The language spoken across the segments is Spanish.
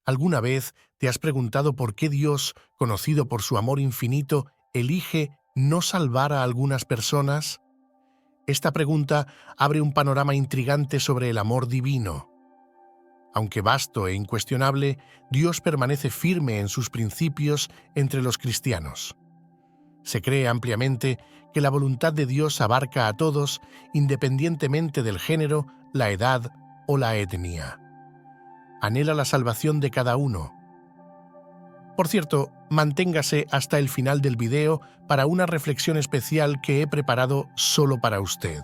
¿Alguna vez te has preguntado por qué Dios, conocido por su amor infinito, elige no salvar a algunas personas? Esta pregunta abre un panorama intrigante sobre el amor divino. Aunque vasto e incuestionable, Dios permanece firme en sus principios entre los cristianos. Se cree ampliamente que la voluntad de Dios abarca a todos, independientemente del género, la edad o la etnia. Anhela la salvación de cada uno. Por cierto, manténgase hasta el final del video para una reflexión especial que he preparado solo para usted.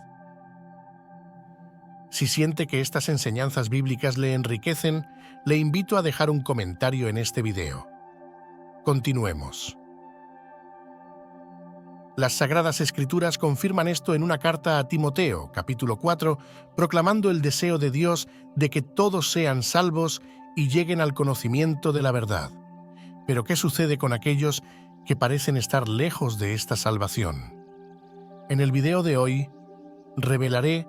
Si siente que estas enseñanzas bíblicas le enriquecen, le invito a dejar un comentario en este video. Continuemos. Las Sagradas Escrituras confirman esto en una carta a Timoteo, capítulo 4, proclamando el deseo de Dios de que todos sean salvos y lleguen al conocimiento de la verdad. Pero ¿qué sucede con aquellos que parecen estar lejos de esta salvación? En el video de hoy, revelaré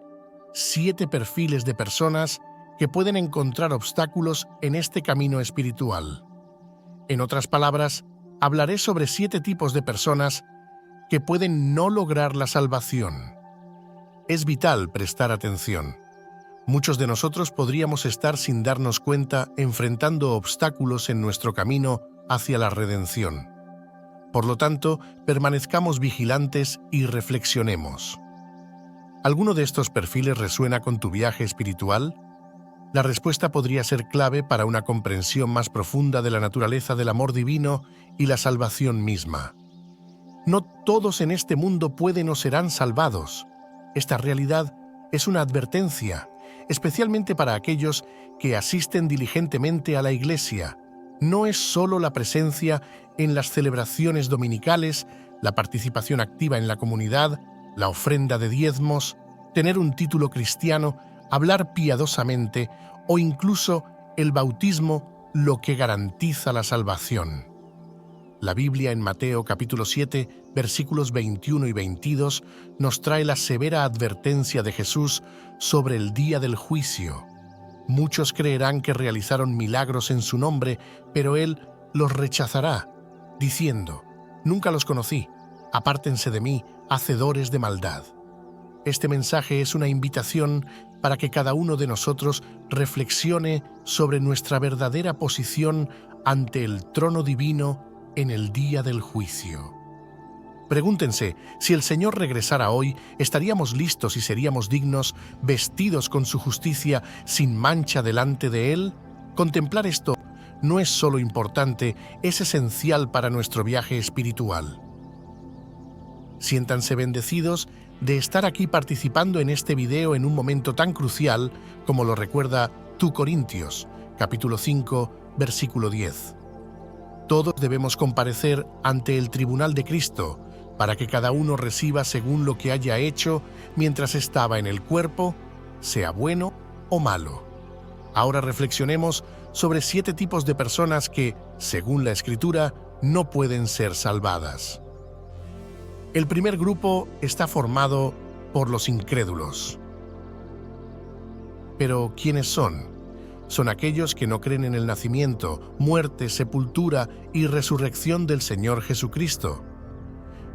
7 perfiles de personas que pueden encontrar obstáculos en este camino espiritual. En otras palabras, hablaré sobre 7 tipos de personas que pueden no lograr la salvación. Es vital prestar atención. Muchos de nosotros podríamos estar sin darnos cuenta enfrentando obstáculos en nuestro camino hacia la redención. Por lo tanto, permanezcamos vigilantes y reflexionemos. ¿Alguno de estos perfiles resuena con tu viaje espiritual? La respuesta podría ser clave para una comprensión más profunda de la naturaleza del amor divino y la salvación misma. No todos en este mundo pueden o serán salvados. Esta realidad es una advertencia, especialmente para aquellos que asisten diligentemente a la iglesia. No es solo la presencia en las celebraciones dominicales, la participación activa en la comunidad, la ofrenda de diezmos, tener un título cristiano, hablar piadosamente o incluso el bautismo lo que garantiza la salvación. La Biblia en Mateo capítulo 7, versículos 21 y 22 nos trae la severa advertencia de Jesús sobre el día del juicio. Muchos creerán que realizaron milagros en su nombre, pero Él los rechazará, diciendo: «Nunca los conocí, apártense de mí, hacedores de maldad». Este mensaje es una invitación para que cada uno de nosotros reflexione sobre nuestra verdadera posición ante el trono divino en el día del juicio. Pregúntense, si el Señor regresara hoy, ¿estaríamos listos y seríamos dignos, vestidos con su justicia, sin mancha delante de Él? Contemplar esto no es solo importante, es esencial para nuestro viaje espiritual. Siéntanse bendecidos de estar aquí participando en este video en un momento tan crucial como lo recuerda 2 Corintios, capítulo 5, versículo 10. Todos debemos comparecer ante el tribunal de Cristo para que cada uno reciba según lo que haya hecho mientras estaba en el cuerpo, sea bueno o malo. Ahora reflexionemos sobre 7 tipos de personas que, según la Escritura, no pueden ser salvadas. El primer grupo está formado por los incrédulos. Pero, ¿quiénes son? Son aquellos que no creen en el nacimiento, muerte, sepultura y resurrección del Señor Jesucristo.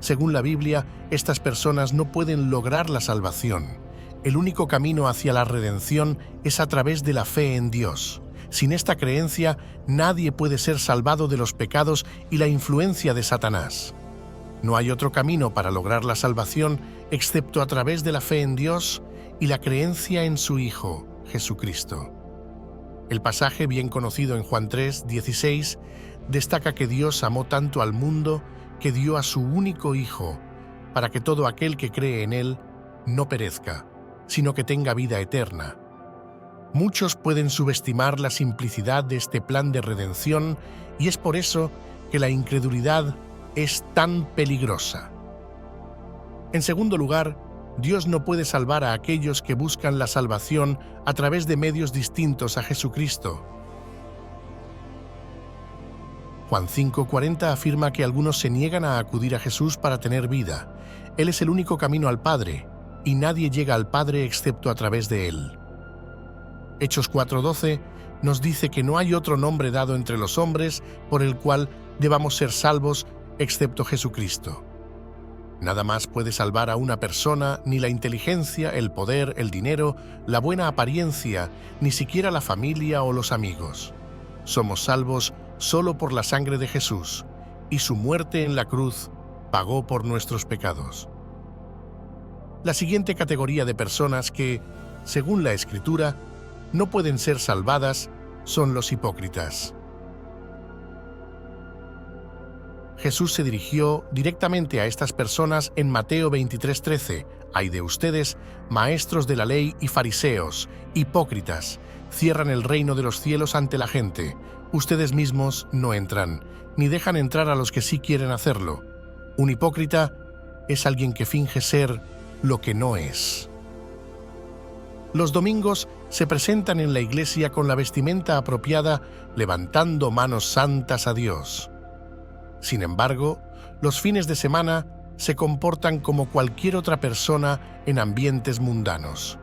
Según la Biblia, estas personas no pueden lograr la salvación. El único camino hacia la redención es a través de la fe en Dios. Sin esta creencia, nadie puede ser salvado de los pecados y la influencia de Satanás. No hay otro camino para lograr la salvación excepto a través de la fe en Dios y la creencia en su Hijo, Jesucristo. El pasaje bien conocido en Juan 3, 16, destaca que Dios amó tanto al mundo que dio a su único Hijo, para que todo aquel que cree en Él no perezca, sino que tenga vida eterna. Muchos pueden subestimar la simplicidad de este plan de redención y es por eso que la incredulidad es tan peligrosa. En segundo lugar, Dios no puede salvar a aquellos que buscan la salvación a través de medios distintos a Jesucristo. Juan 5:40 afirma que algunos se niegan a acudir a Jesús para tener vida. Él es el único camino al Padre, y nadie llega al Padre excepto a través de Él. Hechos 4:12 nos dice que no hay otro nombre dado entre los hombres por el cual debamos ser salvos excepto Jesucristo. Nada más puede salvar a una persona, ni la inteligencia, el poder, el dinero, la buena apariencia, ni siquiera la familia o los amigos. Somos salvos solo por la sangre de Jesús, y su muerte en la cruz pagó por nuestros pecados. La siguiente categoría de personas que, según la Escritura, no pueden ser salvadas son los hipócritas. Jesús se dirigió directamente a estas personas en Mateo 23:13. «Ay de ustedes, maestros de la ley y fariseos, hipócritas, cierran el reino de los cielos ante la gente. Ustedes mismos no entran, ni dejan entrar a los que sí quieren hacerlo». Un hipócrita es alguien que finge ser lo que no es. Los domingos se presentan en la iglesia con la vestimenta apropiada, levantando manos santas a Dios. Sin embargo, los fines de semana se comportan como cualquier otra persona en ambientes mundanos.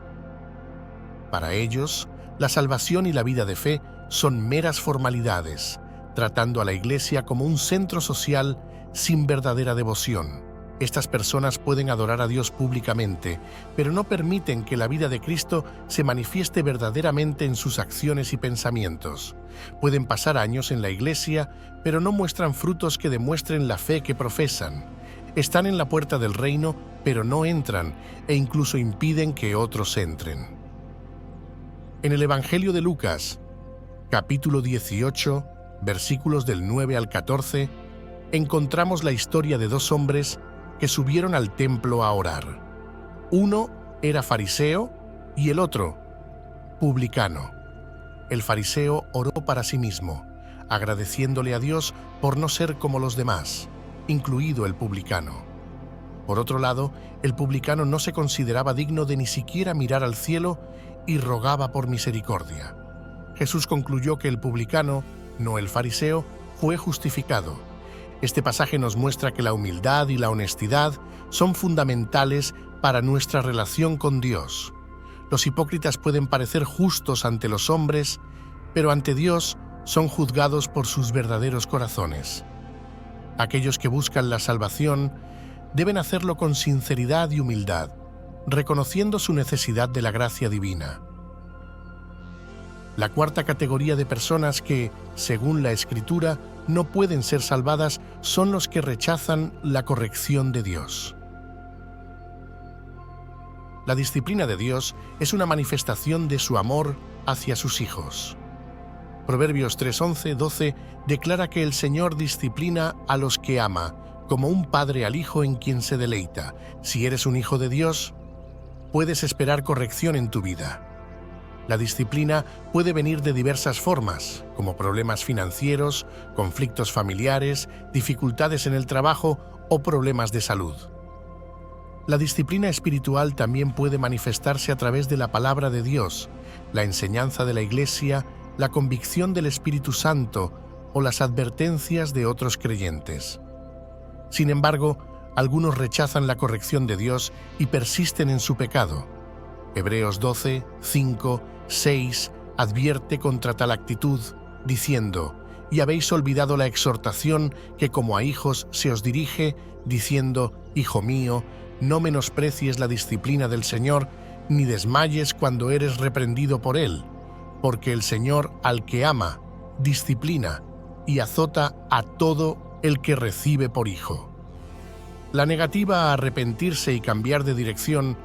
Para ellos, la salvación y la vida de fe son meras formalidades, tratando a la iglesia como un centro social sin verdadera devoción. Estas personas pueden adorar a Dios públicamente, pero no permiten que la vida de Cristo se manifieste verdaderamente en sus acciones y pensamientos. Pueden pasar años en la iglesia, pero no muestran frutos que demuestren la fe que profesan. Están en la puerta del reino, pero no entran, e incluso impiden que otros entren. En el Evangelio de Lucas, capítulo 18, versículos del 9 al 14, encontramos la historia de dos hombres que subieron al templo a orar. Uno era fariseo y el otro, publicano. El fariseo oró para sí mismo, agradeciéndole a Dios por no ser como los demás, incluido el publicano. Por otro lado, el publicano no se consideraba digno de ni siquiera mirar al cielo y rogaba por misericordia. Jesús concluyó que el publicano, no el fariseo, fue justificado. Este pasaje nos muestra que la humildad y la honestidad son fundamentales para nuestra relación con Dios. Los hipócritas pueden parecer justos ante los hombres, pero ante Dios son juzgados por sus verdaderos corazones. Aquellos que buscan la salvación deben hacerlo con sinceridad y humildad, reconociendo su necesidad de la gracia divina. La cuarta categoría de personas que, según la Escritura, no pueden ser salvadas son los que rechazan la corrección de Dios. La disciplina de Dios es una manifestación de su amor hacia sus hijos. Proverbios 3:11-12 declara que el Señor disciplina a los que ama, como un padre al hijo en quien se deleita. Si eres un hijo de Dios, puedes esperar corrección en tu vida. La disciplina puede venir de diversas formas, como problemas financieros, conflictos familiares, dificultades en el trabajo o problemas de salud. La disciplina espiritual también puede manifestarse a través de la palabra de Dios, la enseñanza de la Iglesia, la convicción del Espíritu Santo o las advertencias de otros creyentes. Sin embargo, algunos rechazan la corrección de Dios y persisten en su pecado. Hebreos 12, 5, 6 advierte contra tal actitud, diciendo: «Y habéis olvidado la exhortación que como a hijos se os dirige, diciendo: Hijo mío, no menosprecies la disciplina del Señor, ni desmayes cuando eres reprendido por Él, porque el Señor al que ama, disciplina y azota a todo el que recibe por hijo». La negativa a arrepentirse y cambiar de dirección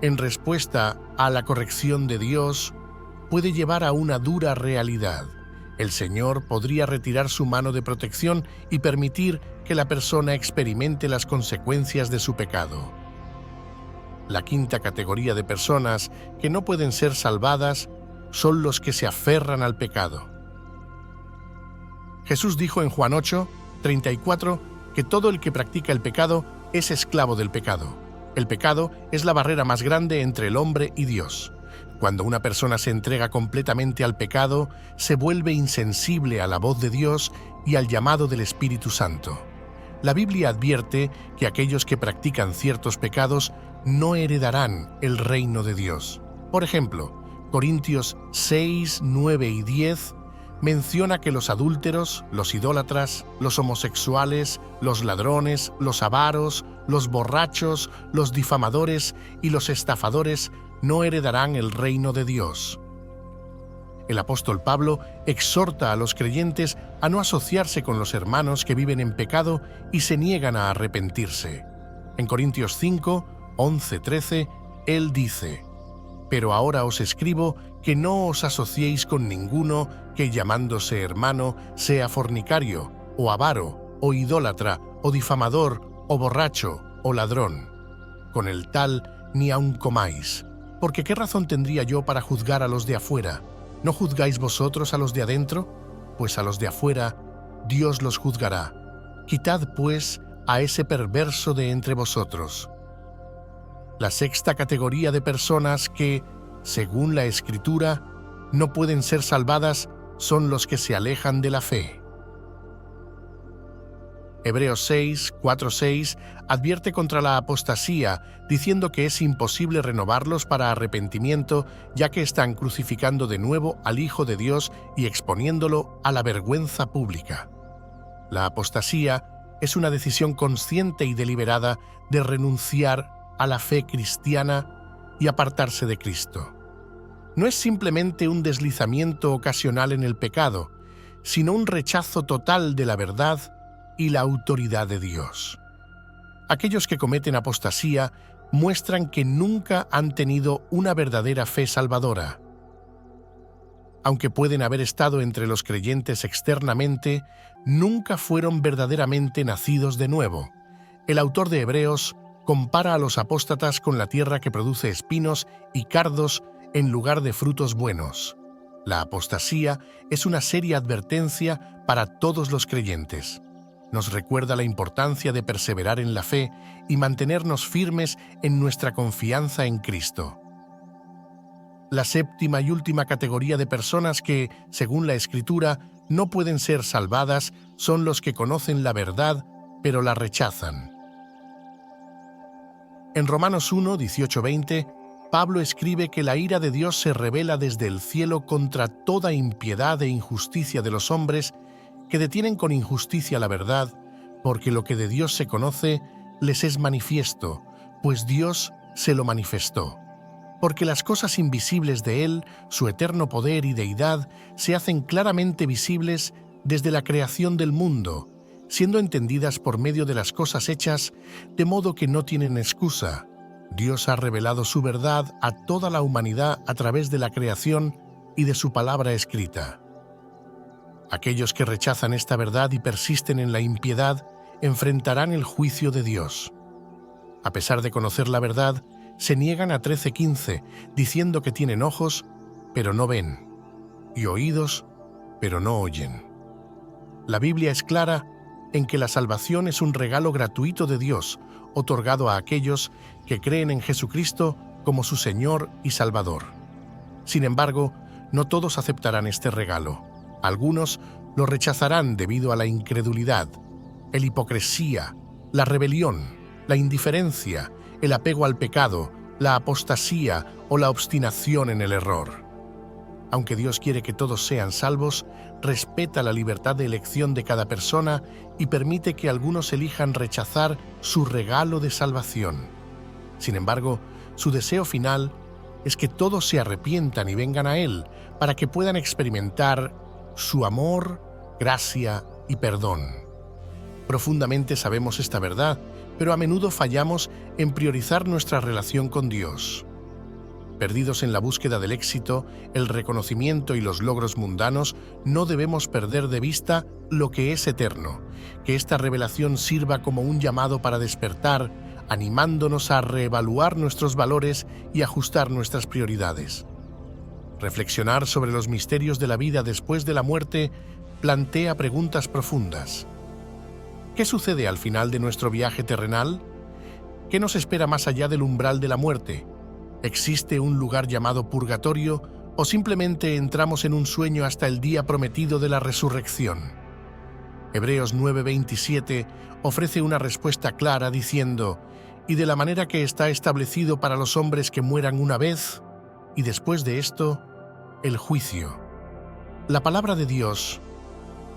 en respuesta a la corrección de Dios puede llevar a una dura realidad. El Señor podría retirar su mano de protección y permitir que la persona experimente las consecuencias de su pecado. La quinta categoría de personas que no pueden ser salvadas son los que se aferran al pecado. Jesús dijo en Juan 8:34 que todo el que practica el pecado es esclavo del pecado. El pecado es la barrera más grande entre el hombre y Dios. Cuando una persona se entrega completamente al pecado, se vuelve insensible a la voz de Dios y al llamado del Espíritu Santo. La Biblia advierte que aquellos que practican ciertos pecados no heredarán el reino de Dios. Por ejemplo, Corintios 6, 9 y 10 menciona que los adúlteros, los idólatras, los homosexuales, los ladrones, los avaros, los borrachos, los difamadores y los estafadores no heredarán el reino de Dios. El apóstol Pablo exhorta a los creyentes a no asociarse con los hermanos que viven en pecado y se niegan a arrepentirse. En Corintios 5, 11, 13, él dice: «Pero ahora os escribo que no os asociéis con ninguno que, llamándose hermano, sea fornicario, o avaro, o idólatra, o difamador, o borracho, o ladrón. Con el tal ni aun comáis. Porque ¿qué razón tendría yo para juzgar a los de afuera? ¿No juzgáis vosotros a los de adentro? Pues a los de afuera Dios los juzgará. Quitad, pues, a ese perverso de entre vosotros». La sexta categoría de personas que, según la Escritura, no pueden ser salvadas son los que se alejan de la fe. Hebreos 6, 4, 6 advierte contra la apostasía, diciendo que es imposible renovarlos para arrepentimiento, ya que están crucificando de nuevo al Hijo de Dios y exponiéndolo a la vergüenza pública. La apostasía es una decisión consciente y deliberada de renunciar a la fe cristiana y apartarse de Cristo. No es simplemente un deslizamiento ocasional en el pecado, sino un rechazo total de la verdad y la autoridad de Dios. Aquellos que cometen apostasía muestran que nunca han tenido una verdadera fe salvadora. Aunque pueden haber estado entre los creyentes externamente, nunca fueron verdaderamente nacidos de nuevo. El autor de Hebreos compara a los apóstatas con la tierra que produce espinos y cardos en lugar de frutos buenos. La apostasía es una seria advertencia para todos los creyentes. Nos recuerda la importancia de perseverar en la fe y mantenernos firmes en nuestra confianza en Cristo. La séptima y última categoría de personas que, según la Escritura, no pueden ser salvadas son los que conocen la verdad, pero la rechazan. En Romanos 1, 18-20, Pablo escribe que la ira de Dios se revela desde el cielo contra toda impiedad e injusticia de los hombres que detienen con injusticia la verdad, porque lo que de Dios se conoce les es manifiesto, pues Dios se lo manifestó. Porque las cosas invisibles de Él, su eterno poder y deidad, se hacen claramente visibles desde la creación del mundo, siendo entendidas por medio de las cosas hechas, de modo que no tienen excusa. Dios ha revelado su verdad a toda la humanidad a través de la creación y de su palabra escrita. Aquellos que rechazan esta verdad y persisten en la impiedad enfrentarán el juicio de Dios. A pesar de conocer la verdad, se niegan a 13:15, diciendo que tienen ojos, pero no ven, y oídos, pero no oyen. La Biblia es clara en que la salvación es un regalo gratuito de Dios, otorgado a aquellos que creen en Jesucristo como su Señor y Salvador. Sin embargo, no todos aceptarán este regalo. Algunos lo rechazarán debido a la incredulidad, la hipocresía, la rebelión, la indiferencia, el apego al pecado, la apostasía o la obstinación en el error. Aunque Dios quiere que todos sean salvos, respeta la libertad de elección de cada persona y permite que algunos elijan rechazar su regalo de salvación. Sin embargo, su deseo final es que todos se arrepientan y vengan a Él para que puedan experimentar su amor, gracia y perdón. Profundamente sabemos esta verdad, pero a menudo fallamos en priorizar nuestra relación con Dios. Perdidos en la búsqueda del éxito, el reconocimiento y los logros mundanos, no debemos perder de vista lo que es eterno. Que esta revelación sirva como un llamado para despertar, animándonos a reevaluar nuestros valores y ajustar nuestras prioridades. Reflexionar sobre los misterios de la vida después de la muerte plantea preguntas profundas. ¿Qué sucede al final de nuestro viaje terrenal? ¿Qué nos espera más allá del umbral de la muerte? ¿Existe un lugar llamado purgatorio o simplemente entramos en un sueño hasta el día prometido de la resurrección? Hebreos 9:27 ofrece una respuesta clara diciendo: «Y de la manera que está establecido para los hombres que mueran una vez, y después de esto, el juicio. La palabra de Dios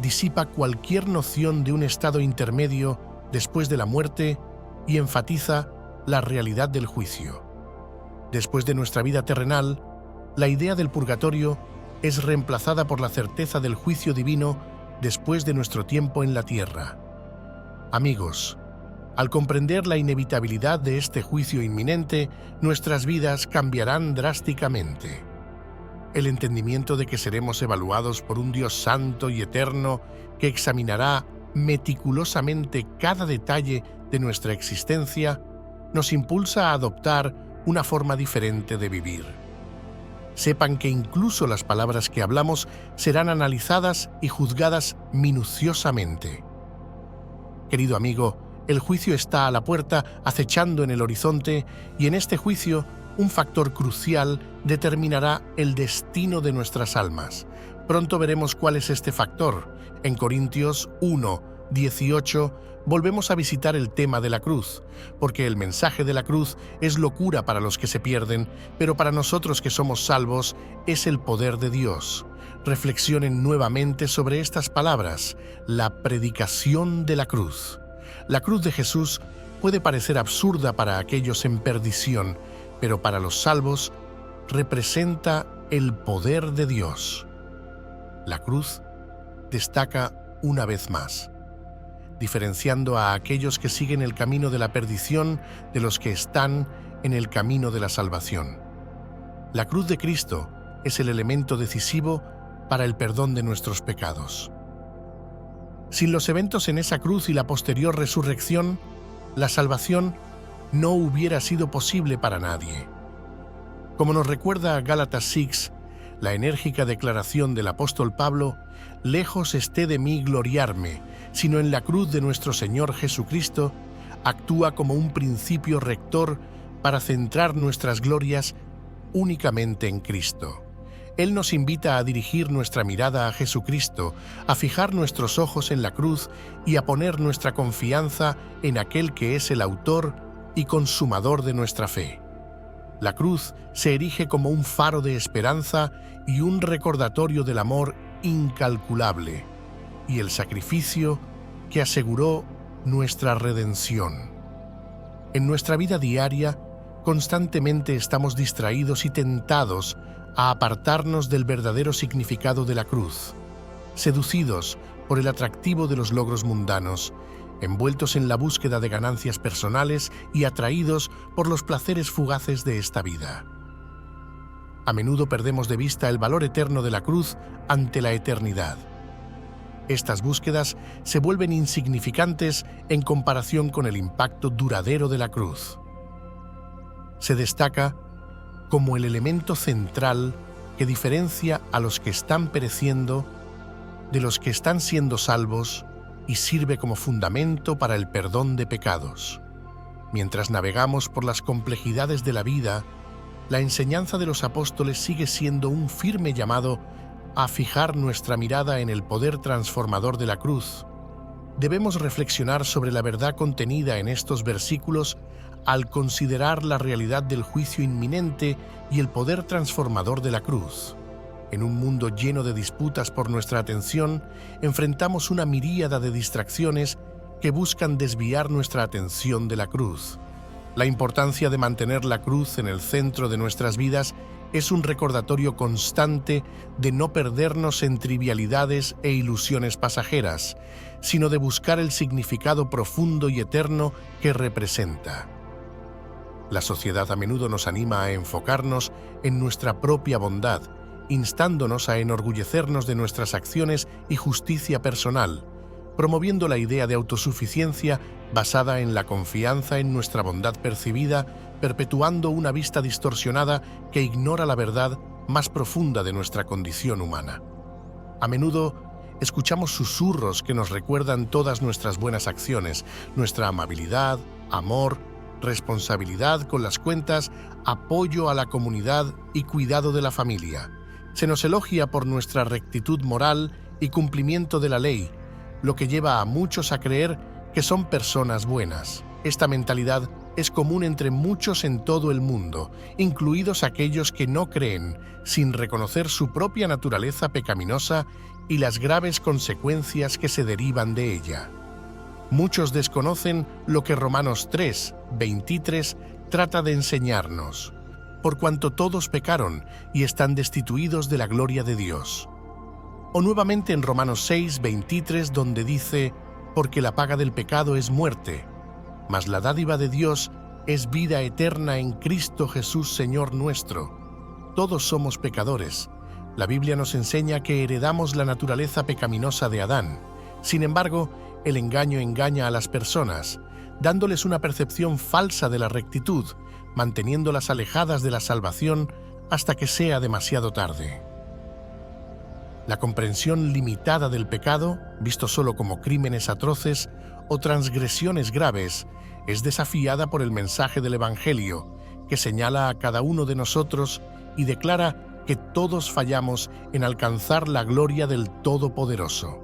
disipa cualquier noción de un estado intermedio después de la muerte y enfatiza la realidad del juicio. Después de nuestra vida terrenal, la idea del purgatorio es reemplazada por la certeza del juicio divino después de nuestro tiempo en la tierra. Amigos, al comprender la inevitabilidad de este juicio inminente, nuestras vidas cambiarán drásticamente. El entendimiento de que seremos evaluados por un Dios santo y eterno que examinará meticulosamente cada detalle de nuestra existencia nos impulsa a adoptar una forma diferente de vivir. Sepan que incluso las palabras que hablamos serán analizadas y juzgadas minuciosamente. Querido amigo, el juicio está a la puerta, acechando en el horizonte, y en este juicio un factor crucial determinará el destino de nuestras almas. Pronto veremos cuál es este factor. En Corintios 1:18 volvemos a visitar el tema de la cruz, porque el mensaje de la cruz es locura para los que se pierden, pero para nosotros que somos salvos es el poder de Dios. Reflexionen nuevamente sobre estas palabras, la predicación de la cruz. La cruz de Jesús puede parecer absurda para aquellos en perdición, pero para los salvos representa el poder de Dios. La cruz destaca una vez más, diferenciando a aquellos que siguen el camino de la perdición de los que están en el camino de la salvación. La cruz de Cristo es el elemento decisivo para el perdón de nuestros pecados. Sin los eventos en esa cruz y la posterior resurrección, la salvación no hubiera sido posible para nadie. Como nos recuerda Gálatas 6, la enérgica declaración del apóstol Pablo, «Lejos esté de mí gloriarme, sino en la cruz de nuestro Señor Jesucristo», actúa como un principio rector para centrar nuestras glorias únicamente en Cristo. Él nos invita a dirigir nuestra mirada a Jesucristo, a fijar nuestros ojos en la cruz y a poner nuestra confianza en aquel que es el autor y consumador de nuestra fe. La cruz se erige como un faro de esperanza y un recordatorio del amor incalculable y el sacrificio que aseguró nuestra redención. En nuestra vida diaria, constantemente estamos distraídos y tentados a apartarnos del verdadero significado de la cruz, seducidos por el atractivo de los logros mundanos, envueltos en la búsqueda de ganancias personales y atraídos por los placeres fugaces de esta vida. A menudo perdemos de vista el valor eterno de la cruz ante la eternidad. Estas búsquedas se vuelven insignificantes en comparación con el impacto duradero de la cruz. Se destaca como el elemento central que diferencia a los que están pereciendo de los que están siendo salvos y sirve como fundamento para el perdón de pecados. Mientras navegamos por las complejidades de la vida, la enseñanza de los apóstoles sigue siendo un firme llamado a fijar nuestra mirada en el poder transformador de la cruz. Debemos reflexionar sobre la verdad contenida en estos versículos al considerar la realidad del juicio inminente y el poder transformador de la cruz. En un mundo lleno de disputas por nuestra atención, enfrentamos una miríada de distracciones que buscan desviar nuestra atención de la cruz. La importancia de mantener la cruz en el centro de nuestras vidas es un recordatorio constante de no perdernos en trivialidades e ilusiones pasajeras, sino de buscar el significado profundo y eterno que representa. La sociedad a menudo nos anima a enfocarnos en nuestra propia bondad, instándonos a enorgullecernos de nuestras acciones y justicia personal, promoviendo la idea de autosuficiencia basada en la confianza en nuestra bondad percibida, perpetuando una vista distorsionada que ignora la verdad más profunda de nuestra condición humana. A menudo escuchamos susurros que nos recuerdan todas nuestras buenas acciones, nuestra amabilidad, amor, responsabilidad con las cuentas, apoyo a la comunidad y cuidado de la familia. Se nos elogia por nuestra rectitud moral y cumplimiento de la ley, lo que lleva a muchos a creer que son personas buenas. Esta mentalidad es común entre muchos en todo el mundo, incluidos aquellos que no creen, sin reconocer su propia naturaleza pecaminosa y las graves consecuencias que se derivan de ella. Muchos desconocen lo que Romanos 3, 23 trata de enseñarnos, por cuanto todos pecaron y están destituidos de la gloria de Dios. O nuevamente en Romanos 6, 23, donde dice, porque la paga del pecado es muerte, mas la dádiva de Dios es vida eterna en Cristo Jesús Señor nuestro. Todos somos pecadores. La Biblia nos enseña que heredamos la naturaleza pecaminosa de Adán. Sin embargo, el engaño engaña a las personas, dándoles una percepción falsa de la rectitud, manteniéndolas alejadas de la salvación hasta que sea demasiado tarde. La comprensión limitada del pecado, visto solo como crímenes atroces o transgresiones graves, es desafiada por el mensaje del Evangelio, que señala a cada uno de nosotros y declara que todos fallamos en alcanzar la gloria del Todopoderoso.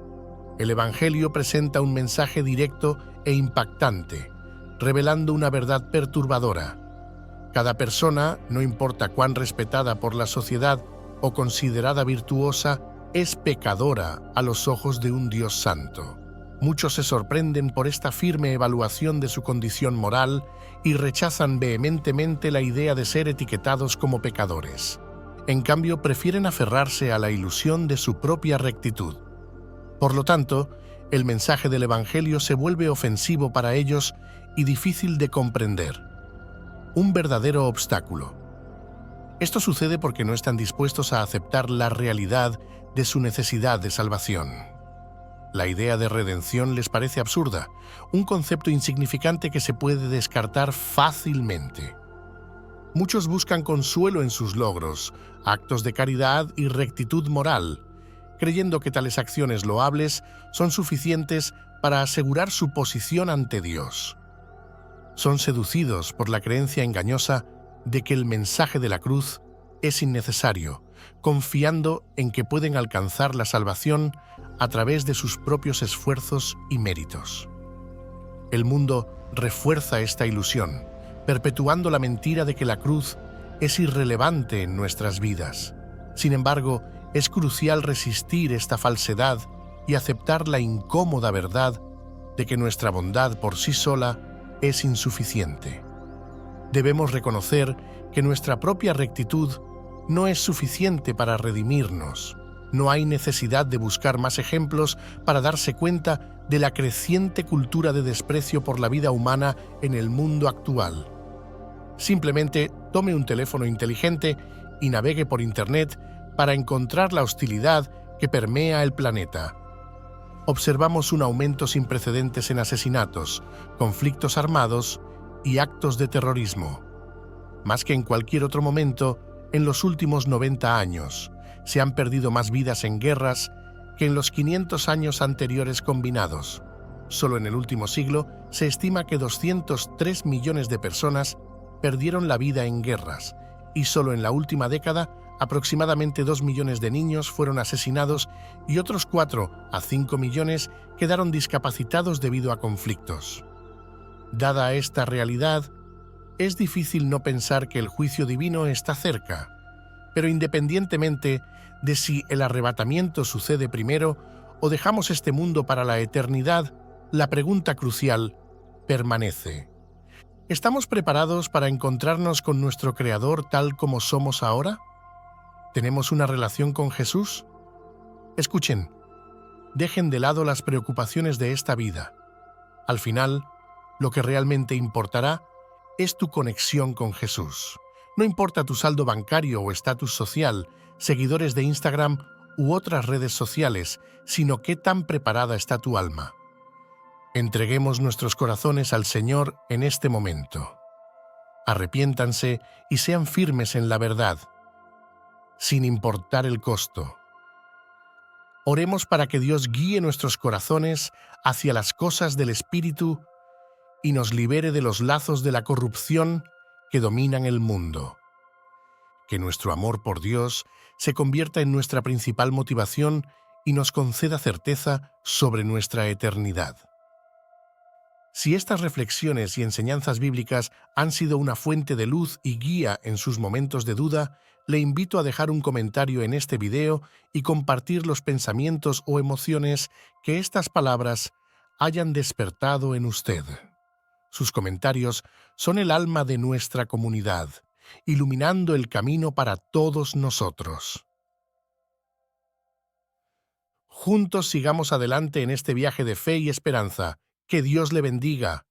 El Evangelio presenta un mensaje directo e impactante, revelando una verdad perturbadora. Cada persona, no importa cuán respetada por la sociedad o considerada virtuosa, es pecadora a los ojos de un Dios santo. Muchos se sorprenden por esta firme evaluación de su condición moral y rechazan vehementemente la idea de ser etiquetados como pecadores. En cambio, prefieren aferrarse a la ilusión de su propia rectitud. Por lo tanto, el mensaje del Evangelio se vuelve ofensivo para ellos y difícil de comprender. Un verdadero obstáculo. Esto sucede porque no están dispuestos a aceptar la realidad de su necesidad de salvación. La idea de redención les parece absurda, un concepto insignificante que se puede descartar fácilmente. Muchos buscan consuelo en sus logros, actos de caridad y rectitud moral, creyendo que tales acciones loables son suficientes para asegurar su posición ante Dios. Son seducidos por la creencia engañosa de que el mensaje de la cruz es innecesario, confiando en que pueden alcanzar la salvación a través de sus propios esfuerzos y méritos. El mundo refuerza esta ilusión, perpetuando la mentira de que la cruz es irrelevante en nuestras vidas. Sin embargo, es crucial resistir esta falsedad y aceptar la incómoda verdad de que nuestra bondad por sí sola es insuficiente. Debemos reconocer que nuestra propia rectitud no es suficiente para redimirnos. No hay necesidad de buscar más ejemplos para darse cuenta de la creciente cultura de desprecio por la vida humana en el mundo actual. Simplemente tome un teléfono inteligente y navegue por Internet para encontrar la hostilidad que permea el planeta. Observamos un aumento sin precedentes en asesinatos, conflictos armados y actos de terrorismo. Más que en cualquier otro momento, en los últimos 90 años, se han perdido más vidas en guerras que en los 500 años anteriores combinados. Solo en el último siglo se estima que 203 millones de personas perdieron la vida en guerras, y solo en la última década aproximadamente 2 millones de niños fueron asesinados y otros 4 a 5 millones quedaron discapacitados debido a conflictos. Dada esta realidad, es difícil no pensar que el juicio divino está cerca, pero independientemente de si el arrebatamiento sucede primero o dejamos este mundo para la eternidad, la pregunta crucial permanece. ¿Estamos preparados para encontrarnos con nuestro Creador tal como somos ahora? ¿Tenemos una relación con Jesús? Escuchen, dejen de lado las preocupaciones de esta vida. Al final, lo que realmente importará es tu conexión con Jesús. No importa tu saldo bancario o estatus social, seguidores de Instagram u otras redes sociales, sino qué tan preparada está tu alma. Entreguemos nuestros corazones al Señor en este momento. Arrepiéntanse y sean firmes en la verdad, sin importar el costo. Oremos para que Dios guíe nuestros corazones hacia las cosas del Espíritu y nos libere de los lazos de la corrupción que dominan el mundo. Que nuestro amor por Dios se convierta en nuestra principal motivación y nos conceda certeza sobre nuestra eternidad. Si estas reflexiones y enseñanzas bíblicas han sido una fuente de luz y guía en sus momentos de duda, le invito a dejar un comentario en este video y compartir los pensamientos o emociones que estas palabras hayan despertado en usted. Sus comentarios son el alma de nuestra comunidad, iluminando el camino para todos nosotros. Juntos sigamos adelante en este viaje de fe y esperanza. Que Dios le bendiga.